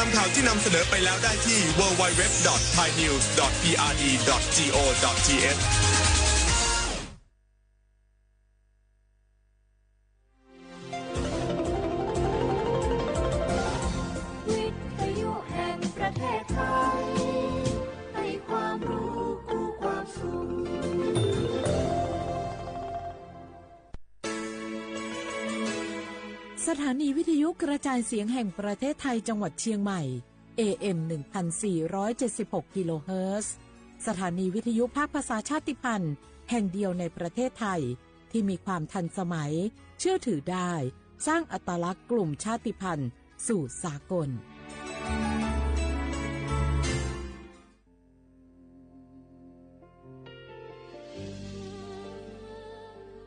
ำข่าวที่นำเสนอไปแล้วได้ที่ www.thainews.prd.go.thสถานีวิทยุกระจายเสียงแห่งประเทศไทยจังหวัดเชียงใหม่ AM 1476 กิโลเฮิรตซ์สถานีวิทยุภาคภาษาชาติพันธุ์แห่งเดียวในประเทศไทยที่มีความทันสมัยเชื่อถือได้สร้างอัตลักษณ์กลุ่มชาติพันธุ์สู่สากล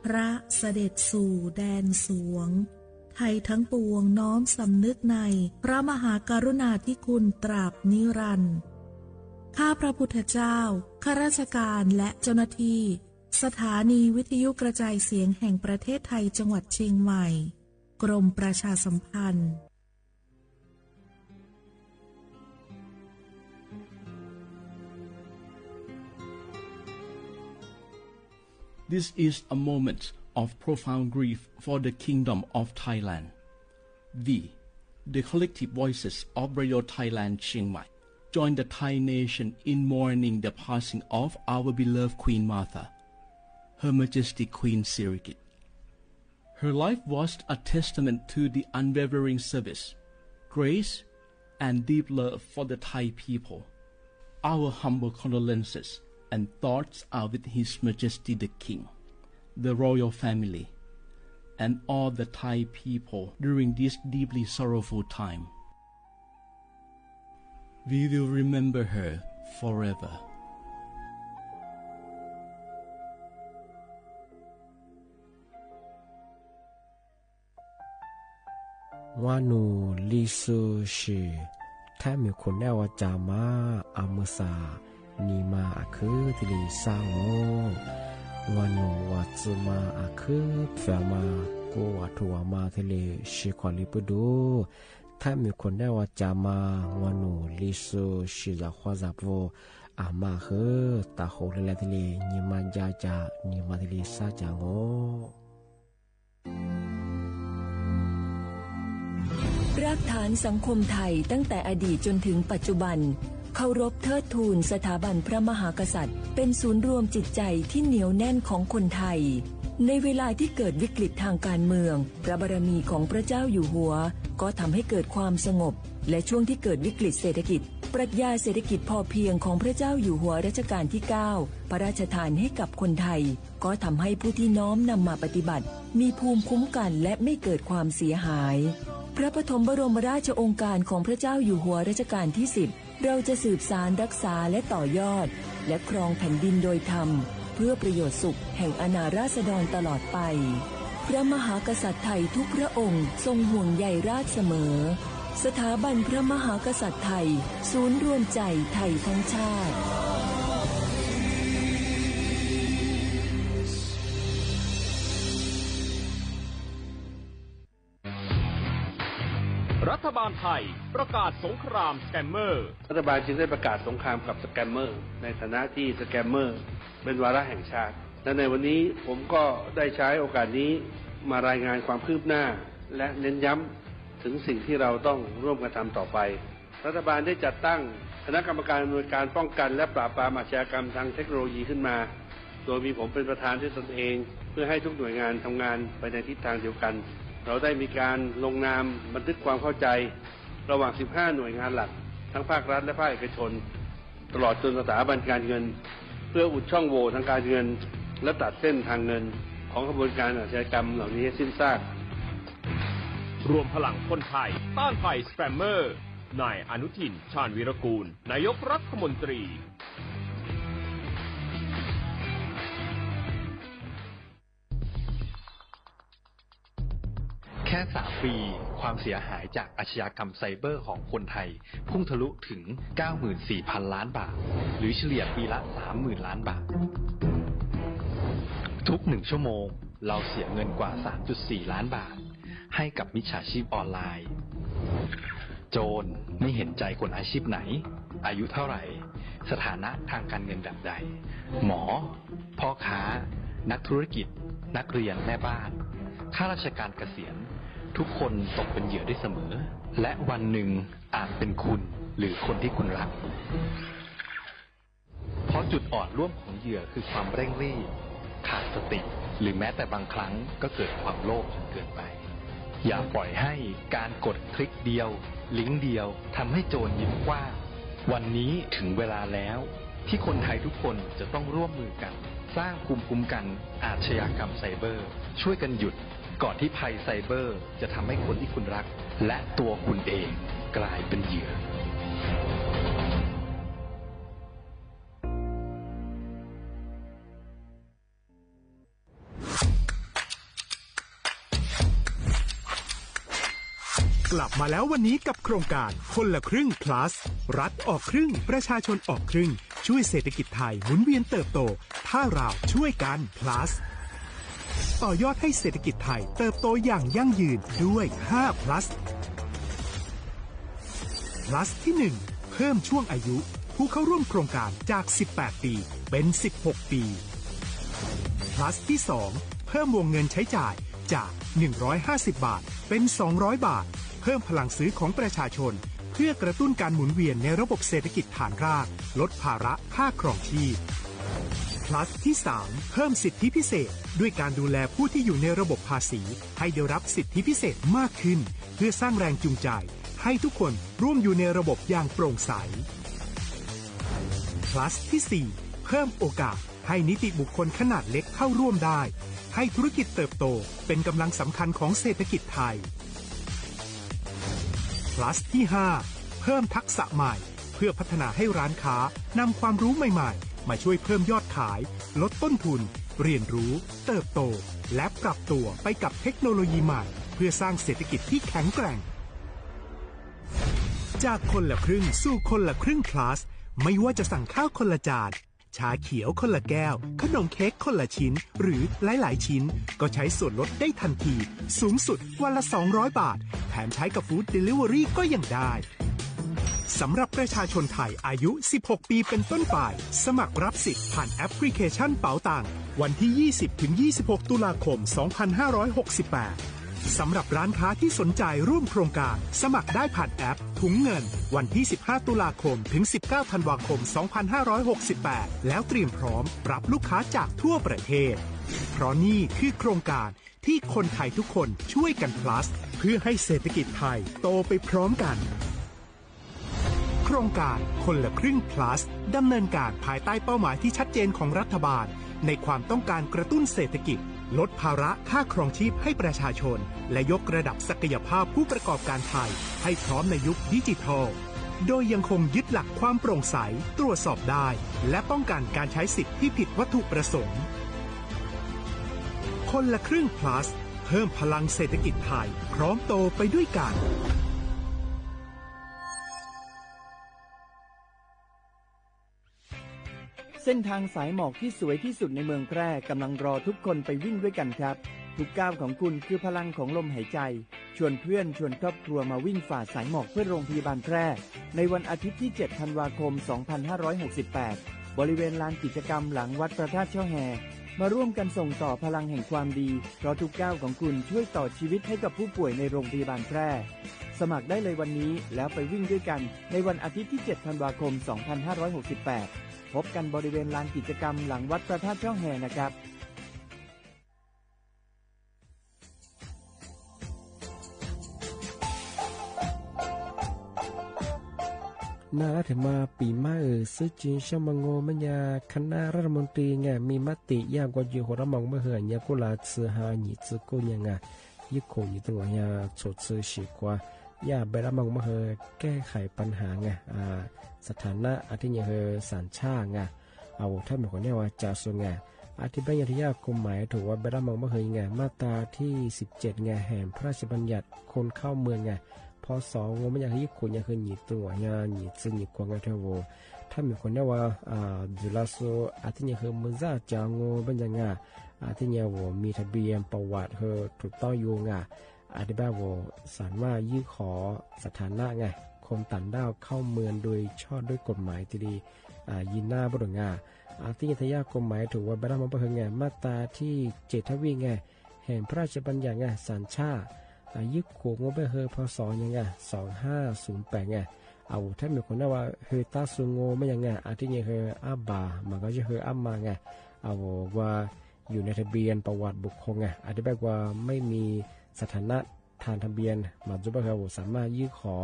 พระเสด็จสู่แดนสวงไทยทั้งปวงน้อมสำนึกในพระมหากรุณาธิคุณตราบนิรันดร์ข้าพระพุทธเจ้าข้าราชการและเจ้าหน้าที่สถานีวิทยุกระจายเสียงแห่งประเทศไทยจังหวัดเชียงใหม่กรมประชาสัมพันธ์ This is a moment of profound grief for the Kingdom of Thailand. We, the collective voices of Radio Thailand Chiang Mai, join the Thai nation in mourning the passing of our beloved Queen Martha, Her Majesty Queen Sirikit. Her life was a testament to the unwavering service, grace, and deep love for the Thai people. Our humble condolences and thoughts are with His Majesty the King, the royal family, and all the Thai people during this deeply sorrowful time. We will remember her forever. วานูลิซูชิแท้มีคนแนวจามาอามุสานีมาอาคือทิลิซาโงวานูวัตซึมาอาคือเฟมาโกวัตวามาทิลิชิควาลิปดูแท้มีคนแนวจามาวานูลิซูชิซาควาซาโวอามาคือตาโคเลลทิลินีมาจาจานีมาทิลิซาจาโงรากฐานสังคมไทยตั้งแต่อดีตจนถึงปัจจุบันเคารพเทิดทูนสถาบันพระมหากษัตริย์เป็นศูนย์รวมจิตใจที่เหนียวแน่นของคนไทยในเวลาที่เกิดวิกฤตทางการเมืองพระบารมีของพระเจ้าอยู่หัวก็ทำให้เกิดความสงบและช่วงที่เกิดวิกฤตเศรษฐกิจปรัชญาเศรษฐกิจพอเพียงของพระเจ้าอยู่หัวรัชกาลที่9พระราชทานให้กับคนไทยก็ทำให้ผู้ที่น้อมนำมาปฏิบัติมีภูมิคุ้มกันและไม่เกิดความเสียหายพระปฐมบรมราชโองการของพระเจ้าอยู่หัวรัชกาลที่10เราจะสืบสานรักษาและต่อยอดและครองแผ่นดินโดยธรรมเพื่อประโยชน์สุขแห่งอาณาราษฎรตลอดไปพระมหากษัตริย์ไทยทุกพระองค์ทรงห่วงใยราชเสมอสถาบันพระมหากษัตริย์ไทยศูนย์รวมใจไทยทั้งชาติรัฐบาลไทยประกาศสงครามสแกมเมอร์รัฐบาลจึงได้ประกาศสงครามกับสแกมเมอร์ในฐานะที่สแกมเมอร์เป็นวาระแห่งชาติและในวันนี้ผมก็ได้ใช้โอกาสนี้มารายงานความคืบหน้าและเน้นย้ำถึงสิ่งที่เราต้องร่วมกันทำต่อไปรัฐบาลได้จัดตั้งคณะกรรมการอำนวยการป้องกันและปราบปรามอาชญากรรมทางเทคโนโลยีขึ้นมาโดยมีผมเป็นประธานด้วยตนเองเพื่อให้ทุกหน่วยงานทำงานไปในทิศทางเดียวกันเราได้มีการลงนามบันทึกความเข้าใจระหว่าง15หน่วยงานหลักทั้งภาครัฐและภาคเอกชนตลอดจนสถาบันการเงินเพื่ออุดช่องโหว่ทางการเงินและตัดเส้นทางเงินของกระบวนการอาชญากรรมเหล่านี้ให้สิ้นซากรวมพลังคนไทยต้านภัยสแกมเมอร์นายอนุทินชาญวีรกูลนายกรัฐมนตรีแค่3 ปีความเสียหายจากอาชญากรรมไซเบอร์ของคนไทยพุ่งทะลุถึง 94,000 ล้านบาทหรือเฉลี่ยปีละ 30,000 ล้านบาททุก1ชั่วโมงเราเสียเงินกว่า 3.4 ล้านบาทให้กับมิจฉาชีพออนไลน์ โจรไม่เห็นใจคนอาชีพไหนอายุเท่าไหร่สถานะทางการเงินแบบใดหมอพ่อค้านักธุรกิจนักเรียนแม่บ้านข้าราชการเกษียณทุกคนตกเป็นเหยื่อได้เสมอและวันหนึ่งอาจเป็นคุณหรือคนที่คุณรักเพราะจุดอ่อนร่วมของเหยื่อคือความเร่งรีบขาดสติหรือแม้แต่บางครั้งก็เกิดความโลภจนเกินไปอย่าปล่อยให้การกดคลิกเดียวลิงก์เดียวทำให้โจรยิ้มกว้างวันนี้ถึงเวลาแล้วที่คนไทยทุกคนจะต้องร่วมมือกันสร้างภูมิคุ้มกันอาชญากรรมไซเบอร์ช่วยกันหยุดก่อนที่ภัยไซเบอร์จะทำให้คนที่คุณรักและตัวคุณเองกลายเป็นเหยื่อก ลับมาแล้ววันนี้กับโครงการคนละครึ่ง plus รัฐออกครึ่งประชาชนออกครึ่งช่วยเศรษฐกิจไทยหมุนเวียนเติบโตถ้าเราช่วยกัน plus ต่อยอดให้เศรษฐกิจไทยเติบโตอย่างยั่งยืนด้วย5 plus plus ที่ 1 เพิ่มช่วงอายุผู้เข้าร่วมโครงการจาก18ปีเป็น16ปี plus ที่ 2 เพิ่มวงเงินใช้จ่ายจาก150บาทเป็น200บาทเพิ่มพลังซื้อของประชาชนเพื่อกระตุ้นการหมุนเวียนในระบบเศรษฐกิจฐานรากลดภาระค่าครองชีพ plus ที่ 3 เพิ่มสิทธิพิเศษด้วยการดูแลผู้ที่อยู่ในระบบภาษีให้ได้รับสิทธิพิเศษมากขึ้นเพื่อสร้างแรงจูงใจให้ทุกคนร่วมอยู่ในระบบอย่างโปร่งใส plus ที่ 4 เพิ่มโอกาสให้นิติบุคคลขนาดเล็กเข้าร่วมได้ให้ธุรกิจเติบโตเป็นกำลังสำคัญของเศรษฐกิจไทย plus ที่ 5 เพิ่มทักษะใหม่เพื่อพัฒนาให้ร้านค้านำความรู้ใหม่ๆมาช่วยเพิ่มยอดขายลดต้นทุนเรียนรู้เติบโตและปรับตัวไปกับเทคโนโลยีใหม่เพื่อสร้างเศรษฐกิจที่แข็งแกร่งจากคนละครึ่งสู่คนละครึ่ง plus ไม่ว่าจะสั่งข้าวคนละจานชาเขียวคนละแก้วขนมเค้กคนละชิ้นหรือหลายๆชิ้นก็ใช้ส่วนลดได้ทันทีสูงสุดวันละ200บาทแถมใช้กับฟู้ดเดลิเวอรี่ก็ยังได้สำหรับประชาชนไทยอายุ16ปีเป็นต้นไปสมัครรับสิทธิ์ผ่านแอปพลิเคชันเป๋าตังวันที่ 20-26 ตุลาคม 2568สำหรับร้านค้าที่สนใจร่วมโครงการสมัครได้ผ่านแอปถุงเงินวันที่ 15 ตุลาคมถึง 19 ธันวาคม 2568แล้วเตรียมพร้อมรับลูกค้าจากทั่วประเทศเพราะนี่คือโครงการที่คนไทยทุกคนช่วยกัน plus เพื่อให้เศรษฐกิจไทยโตไปพร้อมกันโครงการคนละครึ่ง plus ดำเนินการภายใต้เป้าหมายที่ชัดเจนของรัฐบาลในความต้องการกระตุ้นเศรษฐกิจลดภาระค่าครองชีพให้ประชาชนและยกระดับศักยภาพผู้ประกอบการไทยให้พร้อมในยุคดิจิทัลโดยยังคงยึดหลักความโปร่งใสตรวจสอบได้และป้องกันการใช้สิทธิที่ผิดวัตถุประสงค์คนละครึ่ง plus เพิ่มพลังเศรษฐกิจไทยพร้อมโตไปด้วยกันเส้นทางสายหมอกที่สวยที่สุดในเมืองแพร่กำลังรอทุกคนไปวิ่งด้วยกันครับทุกก้าวของคุณคือพลังของลมหายใจชวนเพื่อนชวนครอบครัวมาวิ่งฝ่าสายหมอกเพื่อโรงพยาบาลแพร่ในวันอาทิตย์ที่ 7 ธันวาคม 2568 บริเวณลานกิจกรรมหลังวัดพระธาตุช่อแฮมาร่วมกันส่งต่อพลังแห่งความดีเพราะทุกก้าวของคุณช่วยต่อชีวิตให้กับผู้ป่วยในโรงพยาบาลแพร่สมัครได้เลยวันนี้แล้วไปวิ่งด้วยกันในวันอาทิตย์ที่ 7 ธันวาคม 2568พบกันบริเวณลานกิจกรรมหลังวัดพระธาตุช่อแฮนะครับน่าถึงมาปีใหม่ซึ่งจีนชมังโงมันยาคณะรัฐมนตรีไงมีมติยากกว่าอยู่หัวมองเมื่อเหื่อยกุลาซื้อหาหนีซื้อกูยังไงยิ่งคงอยู่ตรงนี้สดซื้อฉีกว่าย่าไปรับมองมาเฮอแก้ไขปัญหาไงสถานะอาทิตย์เฮอสัญชาติไงเอาถ้าเหมือนคนนี้ว่าจะส่งไงอาทิตย์ปัญญาที่ยากกฎหมายถือว่าไปรับมองมาเฮอไงมาตราที่17ไงแห่งพระราชบัญญัติคนเข้าเมืองไงพศงมันอย่างที่คนยังคือหนีตัวไงหนีซึ่งหนีกวางไงเท่าโวถ้าเหมือนคนนี้ว่าจุฬาโซอาทิตย์เฮอมือจ่าจางโง่เป็นยังไงอาทิตย์โวมีทะเบียนประวัติเฮอถูกต้องอยู่ไง อธิบายว่าสารว่ายื่นขอสถานะไงคนต่างด้าวเข้าเมืองโดยชอบด้วยกฎหมายที่ดียินหน้าบดงาที่ยทยากฎหมายถูกว่าบรรดามันเพิ่งไงมาตราที่7ทวีไงแห่งพระราชบัญญัติไงสัญชาติยึดโขงว่าไปเฮอพศยังไง2508ไงเอาถ้ามีคนว่าเฮอตาซุงโงไม่ยังไงที่ยังเฮออาบามันก็จะเฮออามาไงเอาว่าอยู่ในทะเบียนประวัติบุคคลไงอธิบายว่าไม่มีสถานะทางทะเบียนมาจุบะเฮอสามารถยื่นขอ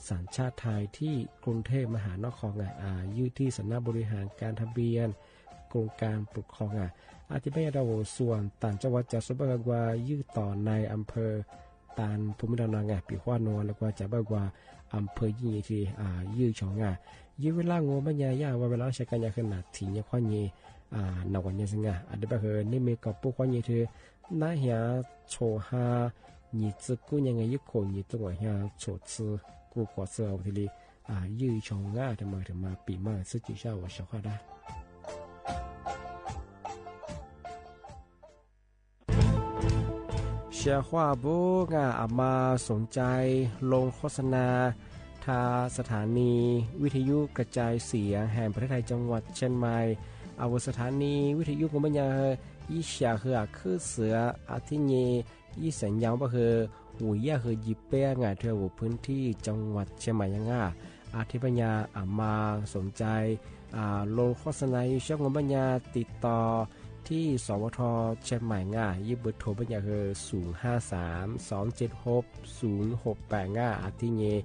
สัญชาติไทยที่กรุงเทพมหานครไงยื่นที่สำนักบริหารการทะเบียนกรมการปกครองอธิบายเราส่วนต่างจังหวัดจะสุบะกว่ายื่นต่อในอำเภอตานภูมิลำเนาไงปีขวานนแล้วก็จะบอกว่าอำเภอยี่ที่ยื่นช่องยื่นเวลางูมันยาว่าเวลาใช้การยาขนาดถี่เนี่ยข้อนี้นวันนี้สิงอธิบายเฮอนี่มีกับปุ๊กข้อนี้คือน่าเหียโชฮา你自姑娘嘅一個你都我想做次過過次我哋哩日常同埋比嘛自己下我小話啦เชียร์ว่าบุกอามาสนใจลงโฆษณาทาสถานีวิทยุกระจายเสียงแห่งประเทศไทยจังหวัดเชียงใหม่เอาสถานีวิทยุของมันยังยี่เสียคือคือเสืออาทิเยยี่สัญญาณก็คือหูยาคือยิบเป้งเธอหูพื้นที่จังหวัดเชียงใหม่ยังอาทิปัญญามาสนใจลงโฆษณาช่องของปัญญาติดต่อที่สวทเชียงใหม่ยิบเบอร์โทรปัญญาคือ053-276-0685อาทิเย0922468579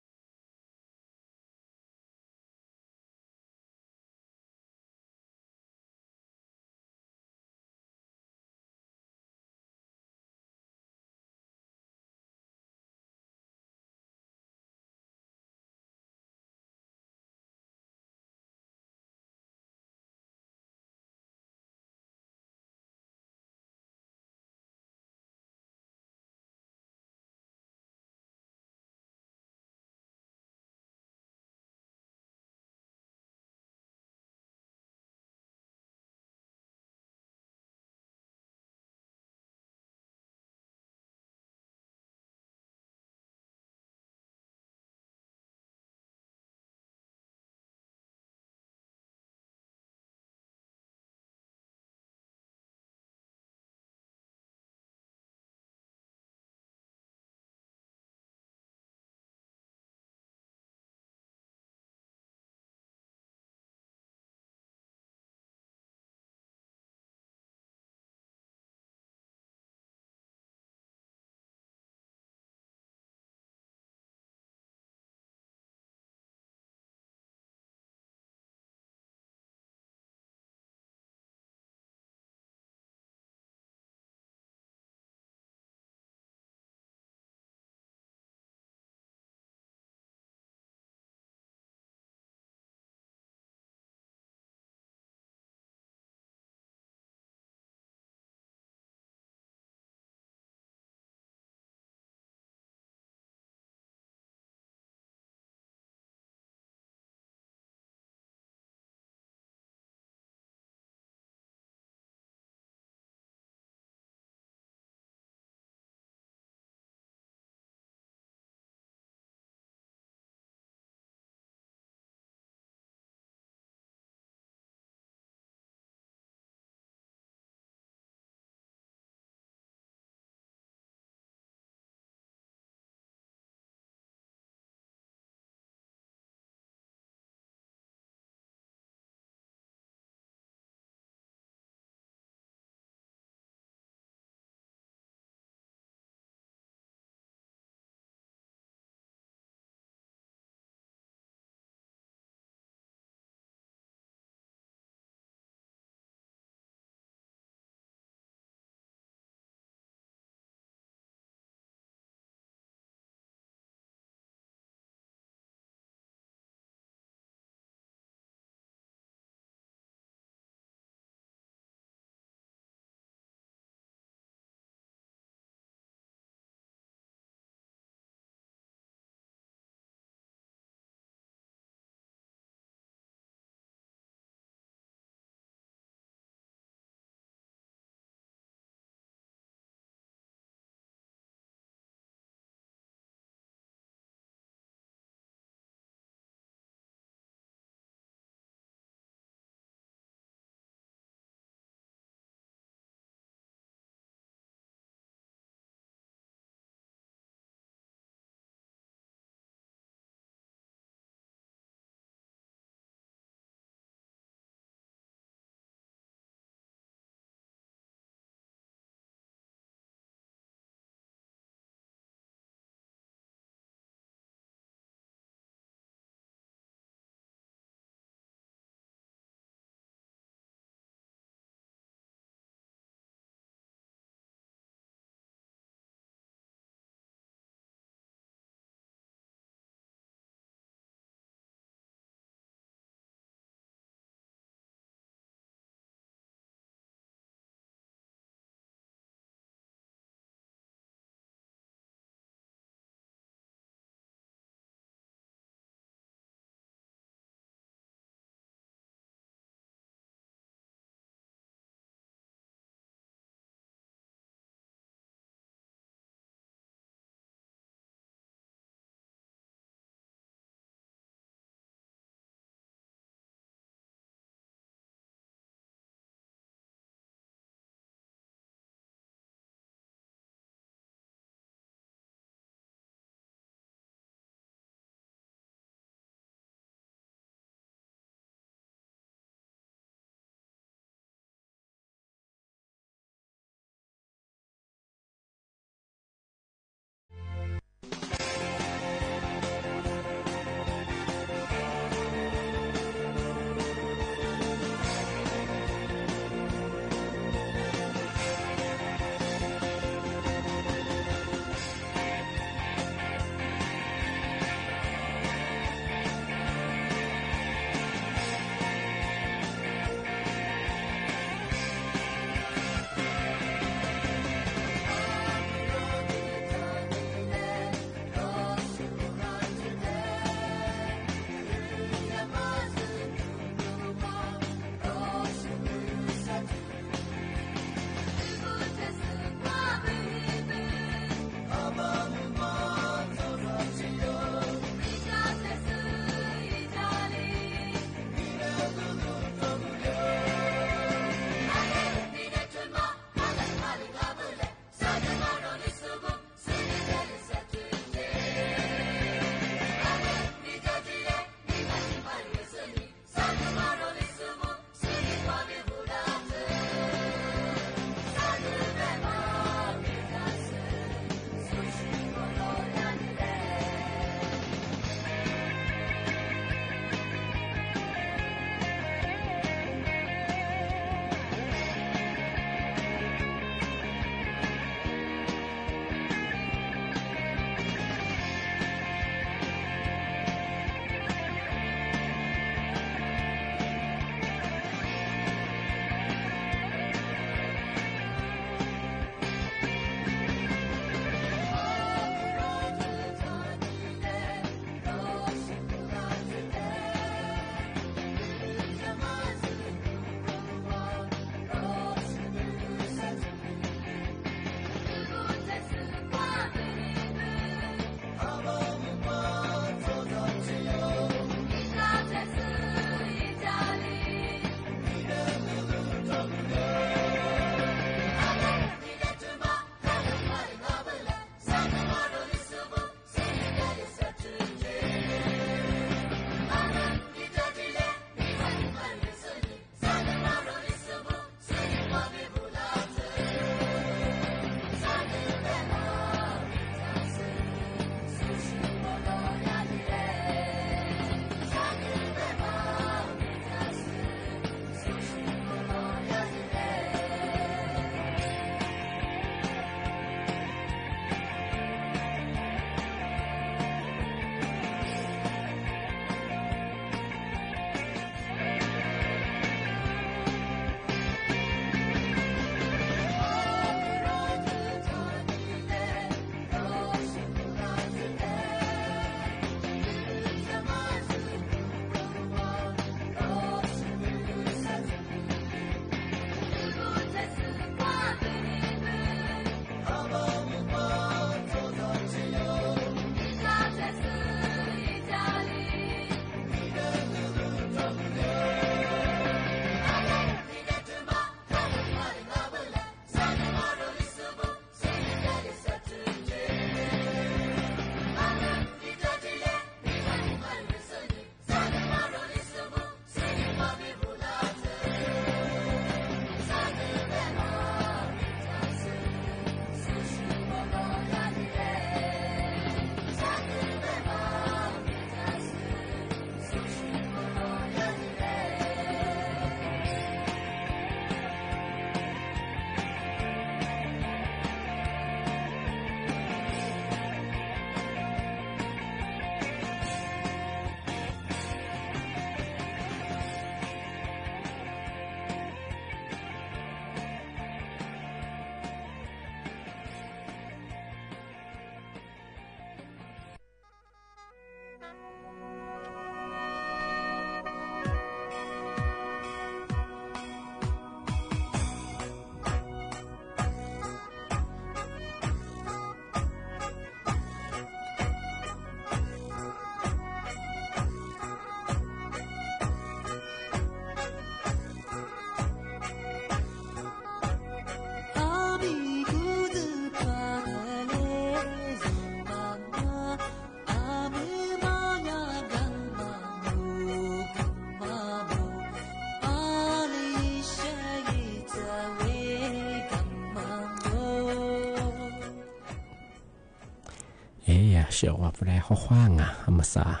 小啊不来好慌啊阿么啥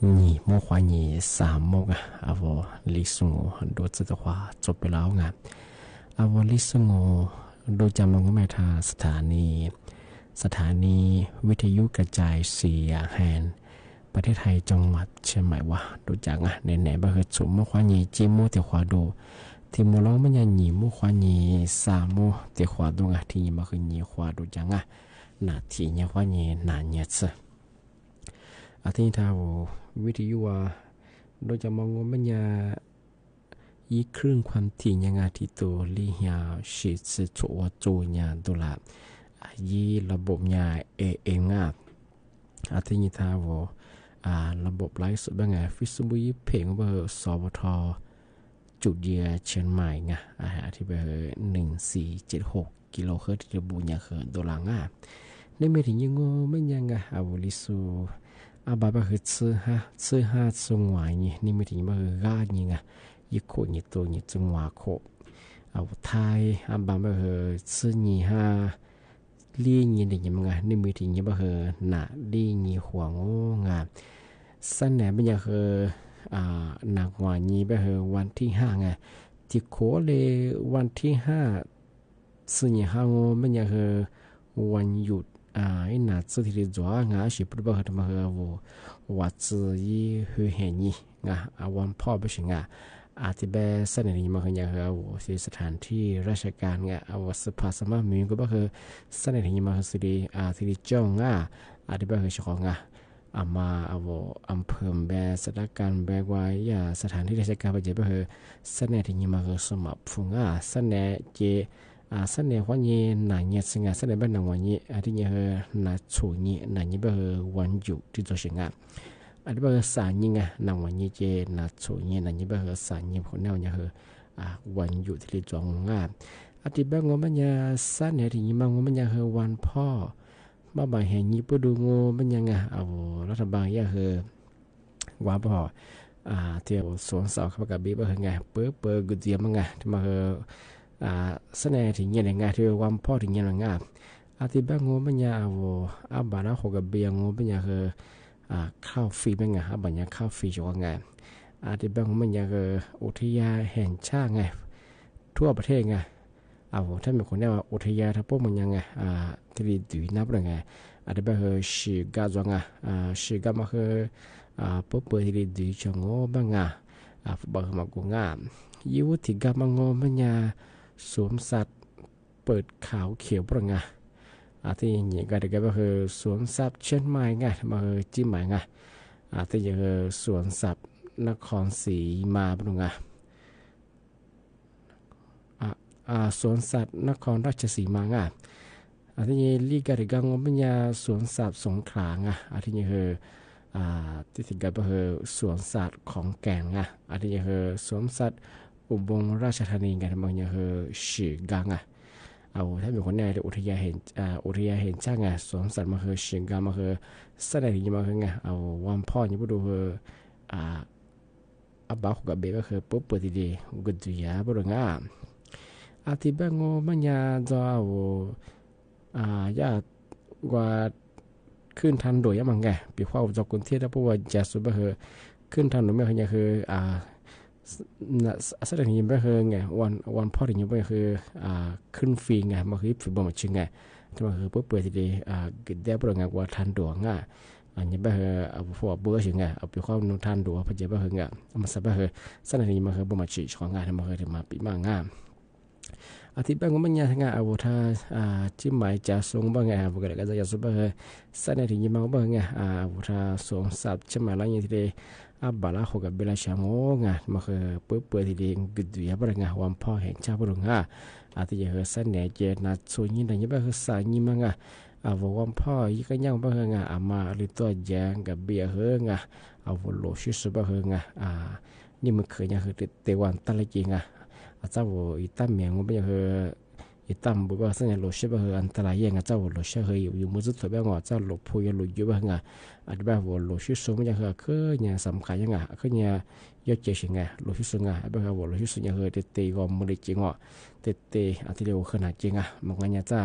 你莫怀疑啥莫啊啊我历史我很多次的话做不了啊啊我历史我โดยจำลงก็ไม่ทาสถานีวิทยุกระจายเสียงแห่งประเทศไทยจังหวัดเชียงใหม่ว่าดูจังอ่ะไหนๆบ่เคยสุมควานีจิมูเตขวาดูที่มร้องมันยังหนีมูควานีสามูเตขวาดูอ่ะที่มาคือหนีขวาดูจังอ่ะนาทีเนี่ยควานีนานเนี่ยซะอาทิตย์ท้าววิทยุว่าโดยจำลงมันยังอีครึ่งความถี่ยังไงที่ตัวลีเฮียสิสิชัวจูเนี่ยดูละยีระบบเนี่ยเองอ่ะอาทิตย์ท้าวระบบไลฟ์สดเป็นไงฟิสบุยเพลงเบอร์สวทจุดเดียเชียงใหม่ไงที่เบอร์1476กิโลเฮิรตซ์ที่บุญยาเขินตัวหลังในเมื่อถึงยังไม่ยังไงวลิสูบาบาคือซื้อห้าสงวนนี่ไม่ถึงเบอร์ก้านี่ไงยี่โคยี่ตัวยี่จังหวะโคไทยบาบาคือซื้อยี่ห้าลี่ยี่เด็กยังไงนี่ไม่ถึงยี่บาคือหน้าลี่ยี่หัวงูงาสั้นแหนไม่ยังคือหนักกว่ายี่บาคือวันที่5ไงที่โคเลยวันที่5ซื้อยี่ห้างูไม่ยังคือวันหยุดไอ้หน้าซื้อที่จั่วงาสิบปีบาคือทำมาคือวัดซื้อยี่หือเห็นยี่งาวันพ่อไปสิงอาทิตย์แบบสั้นนี้มาคืออย่างคือสถานที่ราชการไงสภาสมัครมีก็คือสั้นนี้มาคือสิริจ้องอาทิตย์แบบคือช่องมาอำเภอแบบสถานการณ์แบบว่าสถานที่ราชการไปเจอแบบคือสั้นนี้มาคือสมัครฟุงสั้นนี้เจสั้นนี้วันนี้หนาเงียบสิงสั้นนี้แบบหนาวันนี้อาทิตย์นี้คือหนาชูนี้หนานี้แบบคือวันหยุดที่ตัวสิงอันนี้เป็นสารยิงนางวันยี่เจนัดสูงนั่นนี่เป็นสารยิงคนแนวเนี่ยคือวันหยุดที่จงอันที่เป็นงมันยังสั้นเนี่ยที่ยิ่งงมันยังคือวันพ่อมาบ่ายแห่งนี้ไปดูงมันยังรัฐบาลยังคือวันพ่อเที่ยวสวนสาวขับกับบีเป็นไงเปิดกุฏิมันไงที่มาคือสั้นเนี่ยที่ยิ่งยังไงที่วันพ่อที่ยิ่งยังอันที่เป็นงมันยังบาร์หกกับเบียงมันยังคือข้าวฟรีเป็นไงบัญญัติข้าวฟรีจะว่าไงที่บางมันยังอุทยานแห่งชาติไงทั่วประเทศไงถ้าเป็นคนเนี่ยว่าอุทยานถ้าพวกมันยังไงที่ดีนับเลยไงที่บางสิกาจังสิกามาคือปุ๊บเปิดที่ดีจังโง่บ้างบางมากูยูที่กามังโง่มันยังสวมสัตว์เปิดขาวเขียวปะไงที่นี่ก็ได้ก็คือสวนสัตว์เชียงใหม่ไงมาจิ้มใหม่ไงที่ยังสวนสัตว์นครศรีมาปรุงสวนสัตว์นครราชสีมาไงที่นี่ลีกาได้ก็งบปัญญาสวนสัตว์สงขลาไงที่นี่คือที่ถึงก็คือสวนสัตว์ของแก่งไงที่นี่คือสวนสัตว์อุบลราชธานีไงมันยังคือสีกังไงถ้าเป็นคนเนี่ยอุทยานเห็นช่างไงสวนสัตว์มาคือเชียงกามาคือสถานที่มาคือไงวันพ่อนี่พูดดูคือบ้ากับเบก็คือปุ๊บเปิดดีๆกุฏิยาพูดง่ายที่บ้านงมันยาจะญาติว่าขึ้นทันโดยยังไงปีข้าวจากกรุงเทพแล้วพวกจะสุดก็คือขึ้นทันโดยไม่คือคือแสดงอย่างนี้คือไงวันพ่อถึงอย่างนี้คือขึ้นฟรีไงมาคือฟรีบ่มาชิงไงที่มาคือปุ๊บเปิดทีเดียวกินได้ปรากฏว่าทันดวงอันนี้แบบพวกเบื่อชิงไงเอาไปเข้านุ่งทันดวงพอเจ็บแบบไงมันสับแบบแสดงอย่างนี้มาคือบ่มาชิของงานที่มาคือถึงมาปีมางาอาทิตย์บางมันยังไงถ้าจิ้มหมายจะส่งบางไงพวกเราก็จะส่งแบบแสดงอย่างนี้มาบางไงถ้าส่งสับจิ้มหมายอะไรอย่างที่บาลาหกับเบลาชางงมาคือเปิดที่ดีกุฏิยาบริงวันพ่อแห่งชาติบริงที่จะคือสันเนเจนัดส่วนนี้นั่นยังแบบคือสายนี้มั้งวันพ่อยี่ก็ยังแบบคือมาลิตัวแยงกับเบียเฮงโลชิสแบบคือนี่มันเคยยังคือเตวันตะเลยจริงเจ้าอีตั้มเมียงมันเป็นคือ อีตั้มบอกว่าสัญญาโลชิบะเฮอันตรายยังเจ้าโลชิเฮอยู่มือสุดถอยไปงอเจ้าโลพูยโลอยู่บ้างอ่ะอธิบายว่าโลชิสุมันยังเฮคือเนี่ยสำคัญยังอ่ะคือเนี่ยยอดเจชิงอ่ะโลชิสุงอ่ะอธิบายว่าโลชิสุยังเฮเตะก็มือจริงอ่ะเตะอธิเรียกขนาดจริงอ่ะมันก็เนี่ยจ้า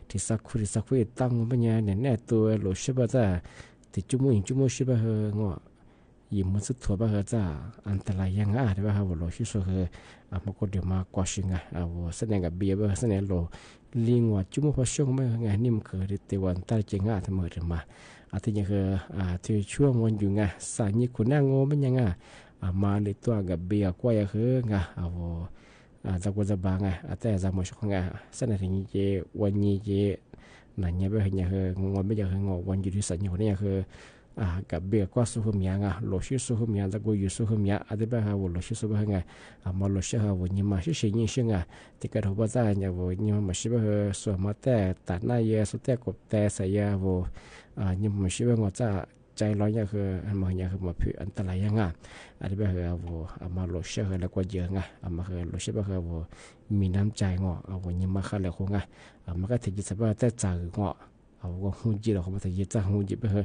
ที่สักคุยตั้งมันเนี่ยแน่ตัวโลชิบะจ้าที่จุ่มชิบะเฮงอยิมมันสุดถั่วบ้าเฮจ้าอันตรายยังอ่ะที่ว่าเขาบอกโลชิสุเฮมันก็เดี๋ยวมากว่าชิงอ่ะแสดงกับเบียร์แสดงโลลิงว่าจุ่มพอช่วงไม่ไงนี่มันคือที่วันตาจริงอ่ะทำไมถึงมาที่ยังคือที่ช่วงวันอยู่ไงสายนี้คุณนั่งโง่ไม่ยังอ่ะมาในตัวกับเบียร์กว่าอย่างคือไงจากวันจะบางไงแต่จากมาช่วงไงแสดงถึงเจวันนี้เจนั่นเนี่ยเป็นอย่างคืองอไม่อย่างคืองอวันอยู่ที่สัญญาเนี่ยคือกับเบียก็สุขมีงาโลชิสุขมีงจะกูอยู่สุขมีอะไรแบบว่าโลชิสุขไงมาโลชิฮะวันนี้มาชิชิชิงที่กระทบว่าจะเนี่ยวันนี้มาชิบะส่วนมาแต่ตัดหน้าเยอะสุดแต่กบแต่ใส่ยาวันนี้มาชิบะว่าจะใจร้อนเนี่ยคือมาเนี่ยคือมาผิวอันตรายยังอะไรแบบว่ามาโลชิฮะแล้วก็เยอะมาคือโลชิบะว่ามีน้ำใจวันนี้มาขัดเลยคงมันก็ถึงจะสบายแต่ใจก็หุ่นจีเราเขามาแต่ยี่จ้าหุ่นจีไปเหรอ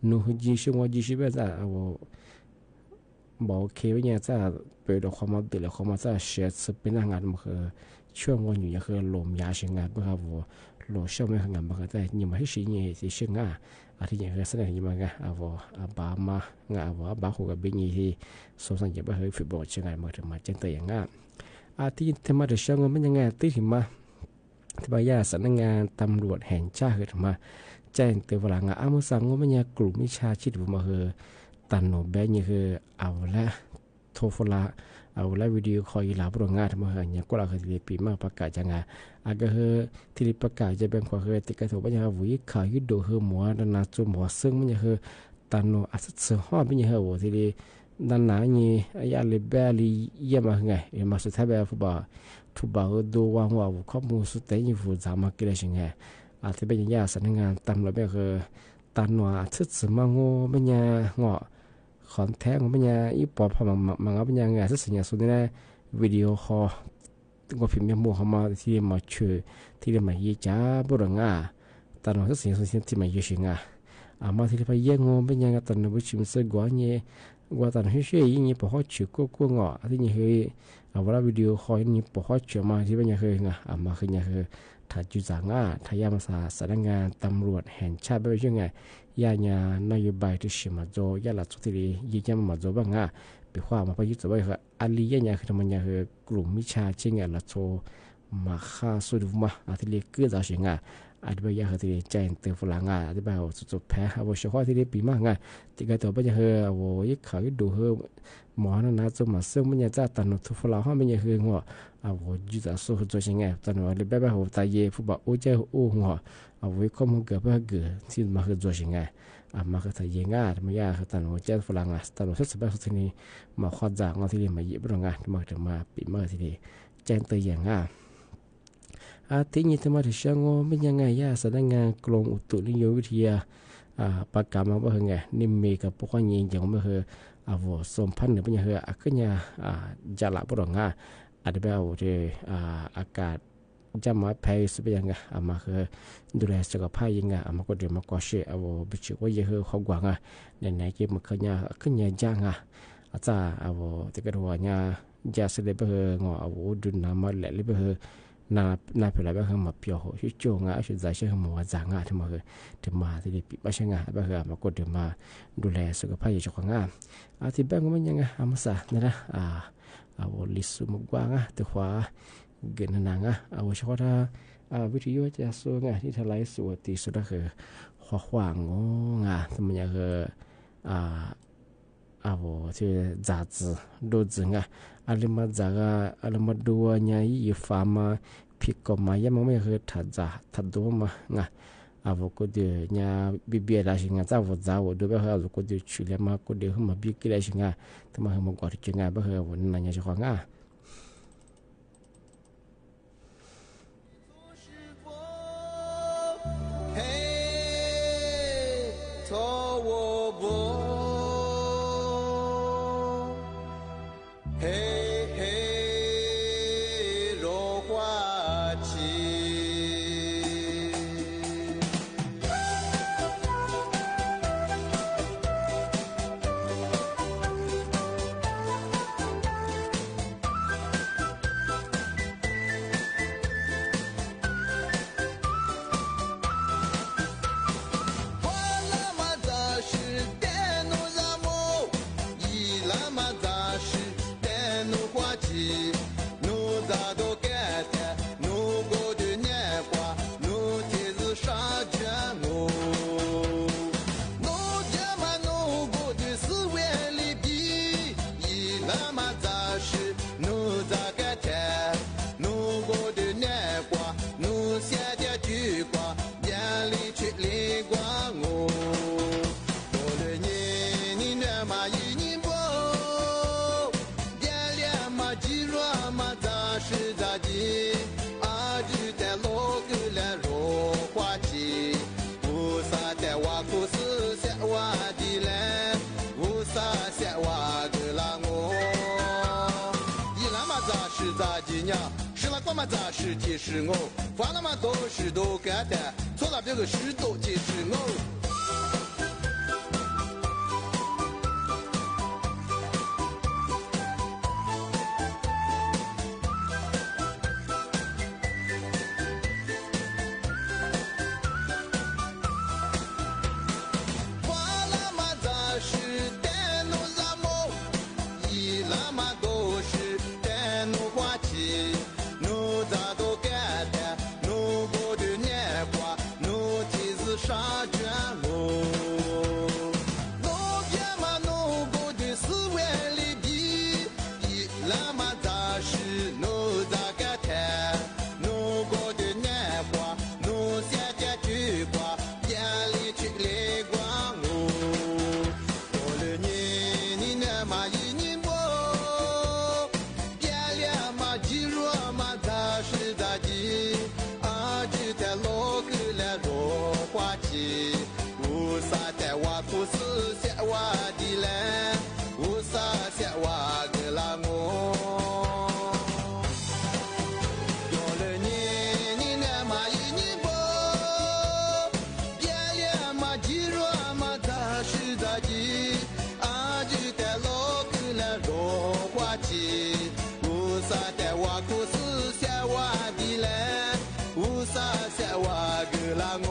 นู่หุ่นจีช่วงจีชิบะจ้าบอกเคยเนี่ยจ้าไปดูความมาดูแล้วความมาจ้าเสียสปินงานมันคือช่วงวันอยู่ยังคือลมยาเชิงงานเพื่อว่าลมช่วงไม่งานมันก็แต่ยังไม่ใช่เนี่ยที่เชิงงานที่ยังคือแสดงยังไงบามางบาหัวกับบินยี่ที่สงสัยจะไปเหรอฟุตบอลเชิงงานมันถึงมาเจนตัวอย่างที่ทำมาเดี๋ยวช่วงมันยังไงที่ถึงมาที่บายาสำนักงานตำรวจแห่งชาติมาแจ้งเตือนว่าหลังอามุสังว่ามันยังกลุ่มมิชาชีพมาคือตันโนเบนี่คือเอาละโทรลาเอาละวิดีโอคอลลาบรองานมาคือเนี่ยก็เราคือที่ปีมาประกาศจังอาก็คือที่ประกาศจะเป็นความคือติดกระทบว่าจะวิข่าวยุดโดคือหมัวนาจุ่มหัวซึ่งมันยังคือตันโนอาศัยเสือห้อมันยังคือที่ด้านหน้านี่ยาลิเบลีเยี่ยมมาไงมาสุดท้ายแบบฟุตบอลดูว่าข้อมูลสุดแต่ยิ่งฟูจามาเกลือชิงไงที่เป็นยาสำนักงานตำรวจแบบคือตันว่าทึดสมังโง่เป็นยางอขอนแท้งเป็นยาอีปอบพมังเป็นยาไงซึ่งสัญญาสุดนี้วิดีโอคอลก็พิมพ์ยามัวเข้ามาที่มาช่วยที่มาเยี่ยจ้าบุรุษตันว่าซึ่งสัญญาสุดที่มาเยี่ยชิงมาที่ไปเยี่ยงโง่เป็นยาตันว่าชิมเสกว่าเนี่ยว่าตันให้ช่วยยิ่งพอเขาช่วยก็งอที่นี่คือเวลาวิดีโอคอลนี่พอเขาช่วยมาที่เป็นยังไงมาคือยังคือถ้าจุดจางถ้ายามาสำนักงานตำรวจแห่งชาติเป็นยังไงยานโยบายที่ชิมาโจยาหลักสุดที่ยิ่งจะมาโจบ้างไปว่ามาพยุทธ์ไว้คืออันนี้ยังคือมันยังคือกลุ่มมิชาชิงหลักโจมาฆ่าสุดมาที่เรียกเกิดจากชิงอธิบายคือที่แจ้งเตือนฝรั่งอธิบายว่าสุดแพ้ว่าเฉพาะที่เรียกปีมากที่ก็ตัวเป็นยังคือว่ายิ่งเขาดูคือหมอนั่นนะจะมาซึ่งมันยังจะตันทุฝรั่งเขาเป็นยังคือหัวว่าจุดจะสู้ตัวชิงตันว่าเรียบแบบว่าตายเย่ผู้บ่าวโอ้เจ้าโอ้หัวว่าข้อมูลเกิดเพื่อเกิดที่มาคือตัวชิงมาคือตายเย่มันยากคือตันว่าเจ้าฝรั่งตันว่าสุดแบบสุดที่นี่มาขอจากงานที่เรียนมาเยี่ยมโรงงานมาถึงมาปีมาที่นี่แจ้งเตือนอย่างที่นี่ทำไมถึงเชื่อว่าไม่ยังไงสำนักงานกรมอุตุนิยมวิทยาประกาศมาว่าไงนิมเมกับพวกนี้อย่างว่าคือว่าสมพันธ์หรือเป็นยังไงก็เนี่ยจะหลับบ่หรอกอาจจะแบบว่าอากาศจะมาแพ้สุดยังไงมาคือดูแลสุขภาพยังไงมาก็เดี๋ยวมาก็เชื่อว่าบิชิว่ายังคือเขากว่างไหนๆที่มันขึ้นเนี่ยจ้างอาจารย์ว่าที่กระโดดเนี่ยจะเสด็จไปงอดุนน้ำมาแหละหรือไปนาเปล่าแบบเขามาเปียวชิโจงชุดใจเชื่อหมัวจางที่มาคือที่มาที่ได้ปีบ้าเชื่อแบบเขามาก็เดี๋ยวมาดูแลสุขภาพอยู่ของที่แบงก์มันยังไงมาซะนะลิสุมกว้างแต่ว่าเกินนางเฉพาะวิทยุจะสู้ที่ทลายสวดตีสุดคือขวางทำไมคือที่จัดดูจริงอะไรมาจากอะไรมาดูเนี่ยอีฟ้ามาพิกมายังไม่เคยทัดดูมาก็เดี๋ยวเนี่ยบิบิอะไรสิ่งจ้าวจ้าวดูแบบเขาก็เดี๋ยวชุดเลยมาก็เดี๋ยวมาบิกิอะไรสิ่งแต่มาเขาก็จริงแบบเขาวันนั้นเนี่ยจะขวาง嘿嘿，落花起。了嘛咋是奴咋个谈？奴过的南瓜，奴下的菊花，眼里去里瓜我。过了年你那嘛一年不，眼脸嘛肌肉嘛咋是咋的？啊就在老个来若花季，无啥在挖苦死下挖的来，无啥下挖个啦我。一来嘛咋是咋的呢？是了过嘛咋是提示我，犯了嘛都是都干的，错了别个事都提示我。沙卷我，路边嘛路过的四万里地，一来嘛咋是路咋个谈？路过的南瓜，路下的菊花，眼里去泪光我。过了年你那嘛一年不，变脸嘛肌肉嘛咋是咋的？啊就在老个来若。花期，无啥在挖苦死下挖的来，无啥下挖个啦我。过了年你那嘛一年不，变脸嘛肌肉嘛咋是咋的？啊就在老个来若花期，无啥在挖苦死下挖的来，无啥下挖个啦我。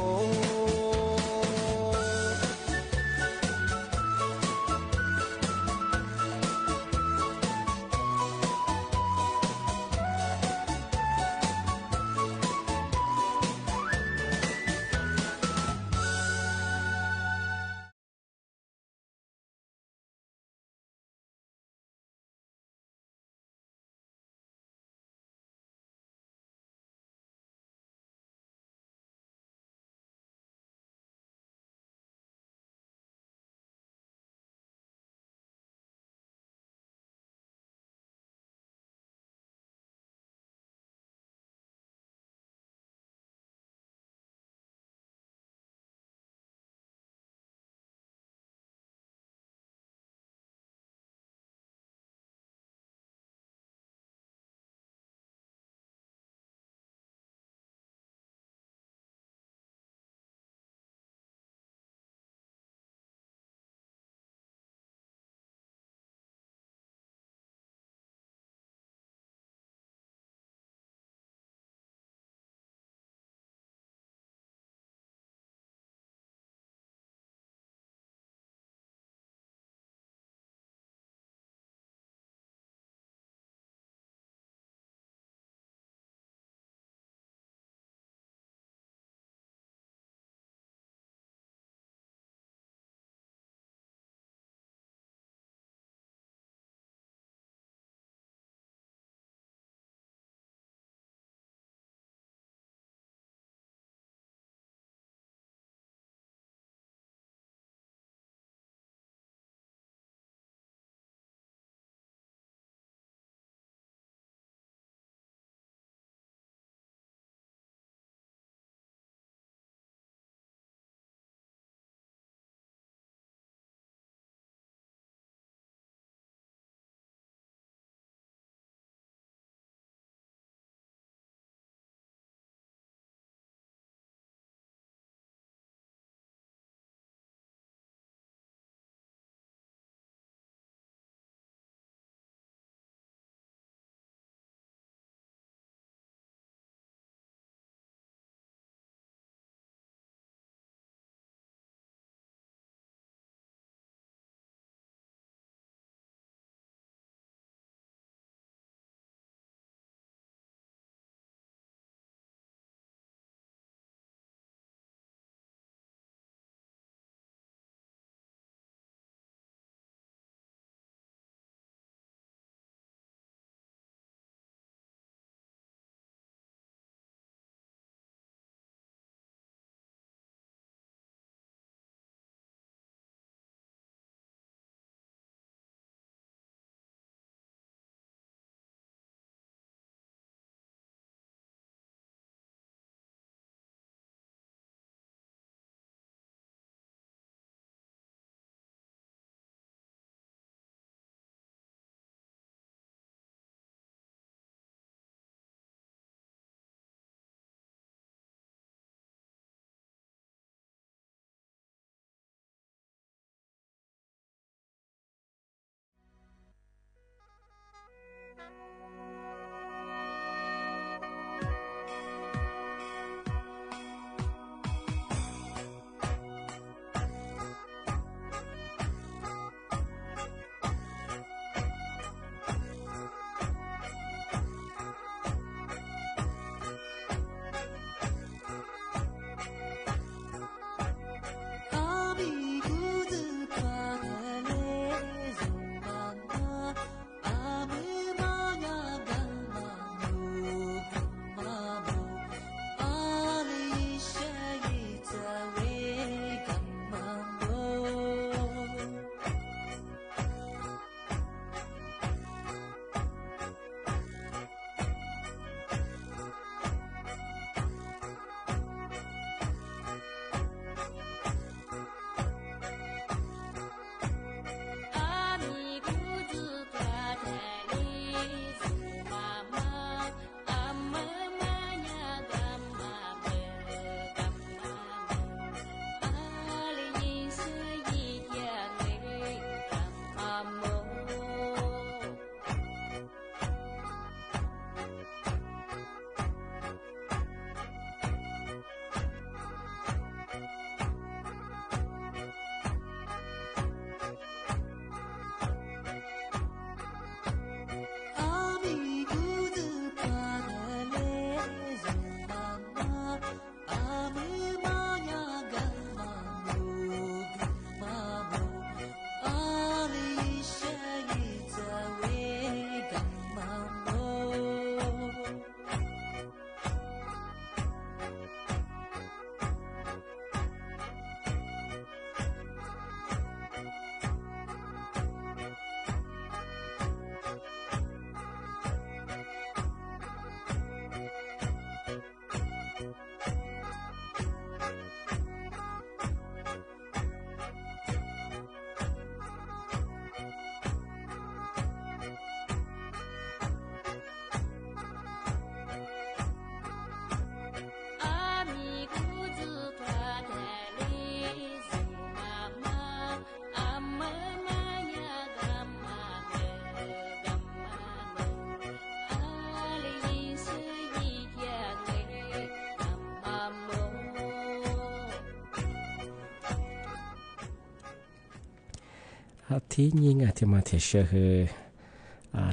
ที่ยิงที่มาเทเชื่อคือ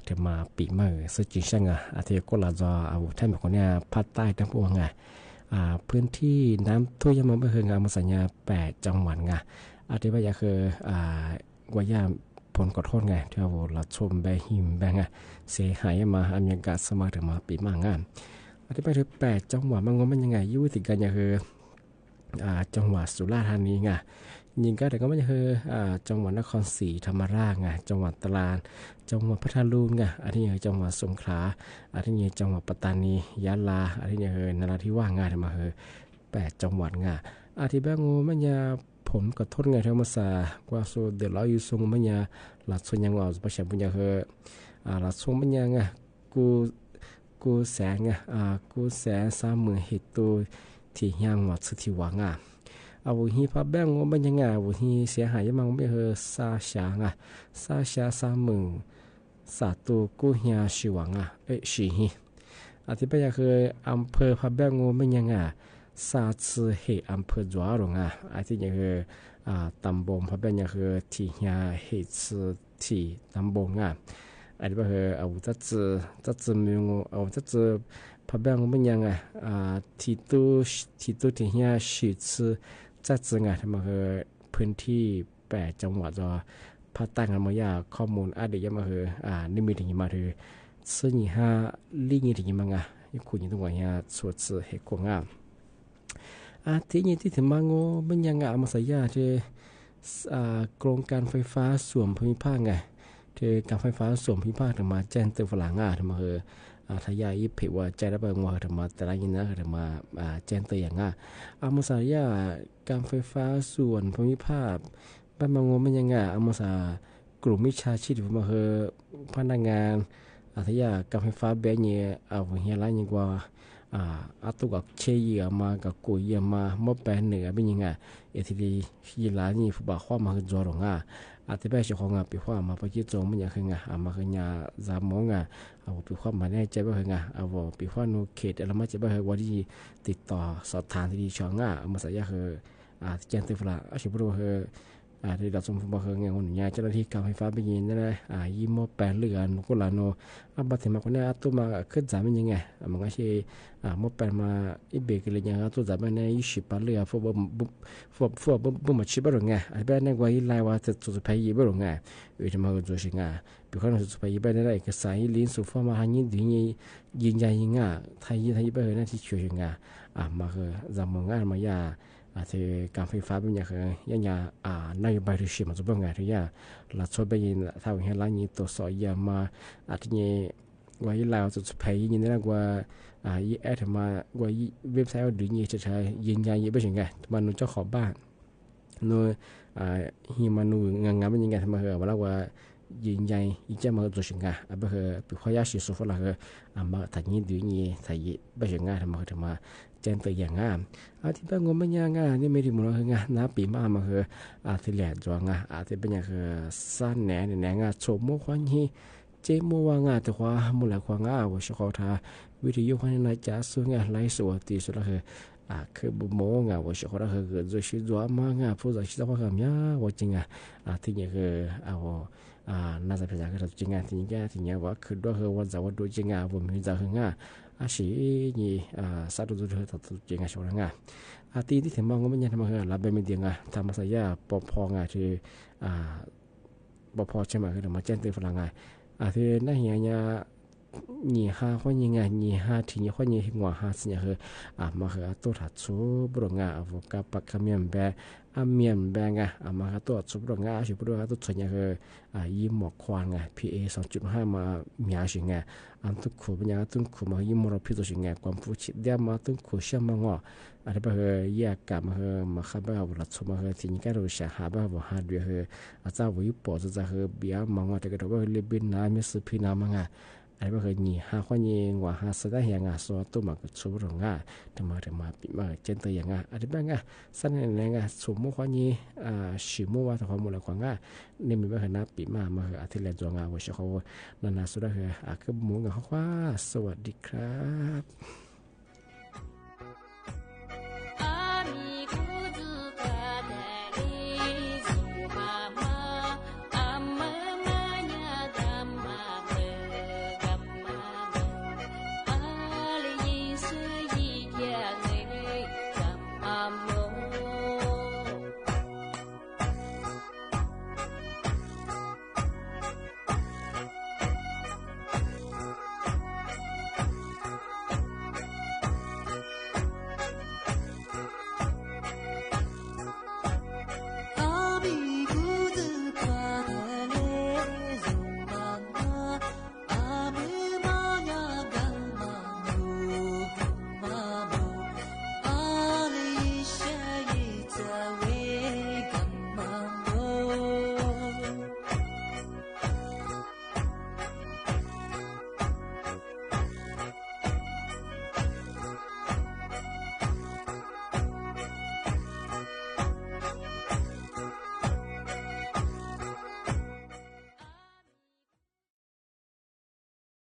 ที่มาปีใหม่ซึ่งจริงจังที่ก็ลาจอเอาท่านแบบคนเนี้ยภาคใต้ทั้งปวงพื้นที่น้ำท่วมยังไม่เคยงานมาสัญญา8จังหวัดที่ว่าคือว่าย่าผลกระทบที่เราชมหิมเสียหายมาอันยังการสมัครถึงมาปีมางานที่ไปถึง8จังหวัดมันยังไงยุติกันคือจังหวัดสุราษฎร์ธานียิงก็แต่ก็ไม่ใช่คือจังหวัดนครศรีธรรมราชจังหวัดตราดจังหวัดพัทลุงอันนี้จังหวัดสงขลาอันนี้จังหวัดปัตตานียะลาอันนี้คือนราธิวาสที่มาคือ8จังหวัดอาทิตย์แบงงูมันจะผลกระทบทั้งหมดกว่าส่วนเดือดร้อนอยู่ทรงมันจะหลักส่วนยังว่าประชาชนจะคือหลักส่วนมันยังกูแสงกูแสง30,000เหตุตัวที่ยังวัดสุธิวังอาวุธฮีพับแบงว่ามันยังไงอาวุธฮีเสียหายยังมันไม่เหรอซาชา30,000สาตัวกู้เฮียชิวังชิฮีอาทิตย์ไปยังคืออำเภอพับแบงว่ามันยังไงซาชื่อเหตุอำเภอจวารงอาทิตย์ยังคือตำบลพับแบงยังคือที่เฮียเหตุที่ตำบลอาทิตย์ไปคืออาวุธจัดมีงูอาวุธจัดพับแบงว่ามันยังไงที่ตัวที่เฮียชื่อจัดงานทำมาคือพื้นที่8จังหวัดภาคใต้กันมายาข้อมูลเดียมาคือนี่มีถึงมาคือซึ่งลีนี่ถึงมายังคุยตรงว่าสวดเหตุกงที่นี่ที่ถึงมาโง่มันยังมาใส่ยาที่โครงการไฟฟ้าส่วนภูมิภาคที่การไฟฟ้าส่วนภูมิภาคถึงมาแจ้งเตือนฝรั่งถึงมาคือทายายิบเผว่าใจได้ไปงอถึงมาแต่ละยินถึงมาแจ้งเตือนมาใส่ยาการไฟฟ้าส่วนภูมิภาคบ้านบางงมันยังมาใส่กลุ่มวิชาชีพมาคือพนักงานทายาการไฟฟ้าเบี้ยเนี่ยเอาเฮียไรยังกว่าตัวกับเชียมากับกุยมาเมื่อ8เหนือเป็นยังทีดียีหลายนี่ผู้บ่าวข้อมาคือจอรงที่ไปเชื่อของปีข้อมาไปคิดจงมันยังคือมาคือยาจามงเอาปีข้อมาแน่ใจว่าคือเอาปีข้อนูเขตอะไรมาจะไปคือวันที่ติดต่อสอบถามที่ดีช่องมาใส่ยาคือแจ้งเตือนฝรั่งอาชีพรู้คือที่ดับสมบูรณ์คือเงี้ยคนนี้เจ้าหน้าที่การไฟฟ้าเป็นยังนั่นแหละยี่โม8เรือนกุลาโนบัดถึงมาคนนี้ตัวมาขึ้นจ่ายเป็นยังไงมันก็ใช่โม8มาอีเบกเลยยังตัวจ่ายเป็น28เรือนพวกมาชิบะหรือไงแบบนั้นก็ยี่ไล่ว่าจะตัวสุดท้ายยี่บะหรือไงจะมาตัวสิ่งปีก่อนสุดท้ายยี่แบบนั้นเอกสารลิ้นสุฟ้ามาหันยินดียิงใหญ่ยิงไทยแบบนั้นที่ช่วยยังมาคือจำมองมายาที่การไฟฟ้าเป็นอย่างไรยังนายบริษัทมันจะเป็นไงที่เราชอบไปยินถ้าเห็นร้านนี้ตัวสอยมาที่นี่ว่ายี่เราจะไปยินได้ว่ายี่แอดมาว่ายี่เว็บไซต์หรือยี่จะใช้ยินยันยี่เป็นยังไงมันนู้เจ้าของบ้านนู้ฮีมันนู้งานเป็นยังไงทำไมเหรอว่าว่ายินยันยี่จะมาตัวสิ่งไงแบบเหรอปีข้อยาสีสุฟละเหรอมาถ่ายยินดูยี่ถ่ายยี่เป็นยังไงทำไมแจ้งตัวอย่างที่บ้านงมมันยังนี่ไม่ถึงมันคือน้าปีมามาคือที่แหลกจวงที่เป็นอย่างคือสั้นแหน่โฉมโมควันฮีเจโมวางแต่ว่ามูลควางว่าชอบท่าวิทยุคนนั้นจะสู้ไล่สวดตีสุดละคือบุโมว่าชอบท่าคือจะชิดว่ามาผู้จะชิดว่าแบบนี้ว่าจริงที่นี่คือน่าจะเป็นอย่างคือจริงที่นี่ว่าคือด้วยคือวันจะว่าดูจริงผมมีจะคือสินี่สาธุดูเธอตัดจริงชอบงตีที่ถึงมองก็ไม่ยังทำมารับเป็นมีเดียงทำมาใส่ยาปพองที่ปพใช่ไหมคือมาแจ้งเตือนฝรั่งที่นั่นเฮียนี่5คนยังนี่5ทีนี่คนยังหัว5สิเนี่ยคือมาคือตัวถัดซูบรองอวกาปักขมิ้นแบเมียนแบมาคือตัวซูบรองชิบรองตัวส่วนใหญ่คือยิ้มหมอกควานPA 2.5มาเมียสิทุกคู่เป็นอย่างตุ้งคู่มายิ้มมรพิษตัวสิความผู้ชิดเดียมาตุ้งคู่เชื่อมงอะไรแบบแยกกันมาขับแบบรัดสมาทีนี้ก็รู้สึกหาแบบหาด้วยอาจจะวิปจะคือเบียมังแต่ก็แบบเลบินน้ำมีสุพินามังอะไรแบบนี้คนยิงว่าสได้ยังส่วนตัวมันก็ชูรงทำมาปีมาเจนตัวอย่างอะไรแบบสั้นอย่างสมมุติคนยิงชิมุว่าถ้าความมูลความนี่มีแบบนั้นปีมาอาทิตย์ละจงว่าเขานานาสุดคือคือหมูกับเขาว่าสวัสดีครับ